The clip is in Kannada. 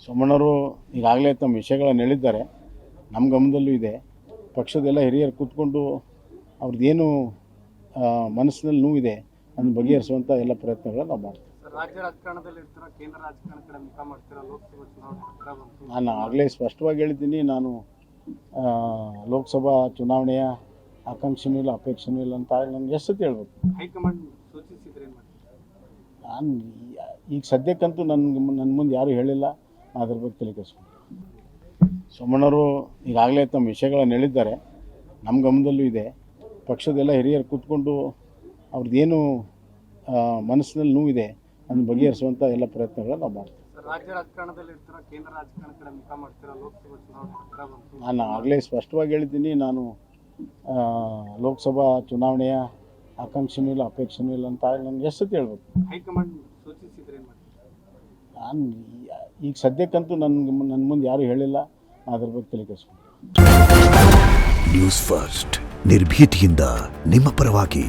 ಸೋಮಣ್ಣವರು ಈಗಾಗಲೇ ತಮ್ಮ ವಿಷಯಗಳನ್ನು ಹೇಳಿದ್ದಾರೆ. ನಮ್ಮ ಗಮನದಲ್ಲೂ ಇದೆ. ಪಕ್ಷದೆಲ್ಲ ಹಿರಿಯರು ಕೂತ್ಕೊಂಡು ಅವ್ರದ್ದೇನು ಮನಸ್ಸಿನಲ್ಲಿ ನೋವಿದೆ ಅದನ್ನು ಬಗೆಹರಿಸುವಂಥ ಎಲ್ಲ ಪ್ರಯತ್ನಗಳನ್ನು ನಾವು ಮಾಡ್ತೀವಿ. ರಾಜ್ಯ ರಾಜಕಾರಣದಲ್ಲಿ ಇರ್ತೀರ, ಕೇಂದ್ರ ರಾಜಕಾರಣ ಕಡೆ ಮುಖ ಮಾಡ್ತೀರಾ? ಲೋಕಸಭಾ ಚುನಾವಣೆ ಹತ್ರ ಬಂತು. ನಾನು ಆಗಲೇ ಸ್ಪಷ್ಟವಾಗಿ ಹೇಳಿದ್ದೀನಿ, ನಾನು ಲೋಕಸಭಾ ಚುನಾವಣೆಯ ಆಕಾಂಕ್ಷೆನೂ ಇಲ್ಲ ಅಪೇಕ್ಷೆನೂ ಇಲ್ಲ ಅಂತ ನನಗೆ ಎಷ್ಟು ಸತಿ ಹೇಳ್ಬೇಕು. ಹೈಕಮಾಂಡ್ ಸೂಚಿಸಿದ್ರೆ ಏನು ಮಾಡ್ತೀರಾ? ನಾನು ಈಗ ಸದ್ಯಕ್ಕಂತೂ ನನ್ನ ಮುಂದೆ ಯಾರೂ ಹೇಳಿಲ್ಲ, ಅದ್ರ ಬಗ್ಗೆ ತಲೆ ಕೆಡಿಸ್ಕೊಂಡು. ಸೋಮಣ್ಣವರು ಈಗಾಗಲೇ ತಮ್ಮ ವಿಷಯಗಳನ್ನು ಹೇಳಿದ್ದಾರೆ. ನಮ್ಮ ಗಮನದಲ್ಲೂ ಇದೆ. ಪಕ್ಷದೆಲ್ಲ ಹಿರಿಯರು ಕೂತ್ಕೊಂಡು ಅವ್ರದ್ದೇನು ಮನಸ್ಸಿನಲ್ಲಿ ನೋವಿದೆ ಅದನ್ನು ಬಗೆಹರಿಸುವಂಥ ಎಲ್ಲ ಪ್ರಯತ್ನಗಳನ್ನು ನಾವು ಮಾಡ್ತೀವಿ. ರಾಜ್ಯ ರಾಜಕಾರಣದಲ್ಲಿ ಇರ್ತೀರ, ಕೇಂದ್ರ ರಾಜಕಾರಣ ಕಡೆ ಮುಖ ಮಾಡ್ತೀರಾ? ಲೋಕಸಭಾ ಚುನಾವಣೆ ಹತ್ರ ಬಂತು. ನಾನು ಆಗಲೇ ಸ್ಪಷ್ಟವಾಗಿ ಹೇಳಿದ್ದೀನಿ, ನಾನು ಲೋಕಸಭಾ ಚುನಾವಣೆಯ ಆಕಾಂಕ್ಷೆನೂ ಇಲ್ಲ ಅಪೇಕ್ಷೆನೂ ಇಲ್ಲ ಅಂತ ನನಗೆ ಎಷ್ಟು ಸತಿ ಹೇಳ್ಬೇಕು. ಹೈಕಮಾಂಡ್ ಸೂಚಿಸಿದ್ರೆ ಏನು ಮಾಡ್ತೀರಾ? ನಾನು ಈಗ ಸದ್ಯಕ್ಕಂತೂ ನನ್ನ ಮುಂದೆ ಯಾರೂ ಹೇಳಿಲ್ಲ, ಅದ್ರ ಬಗ್ಗೆ ತಲೆ ಕೆಡಿಸ್ಕೊಂಡು. ನ್ಯೂಸ್ ಫಸ್ಟ್ ನಿರ್ಭೀತಿಯಿಂದ ನಿಮ್ಮ ಪರವಾಗಿ.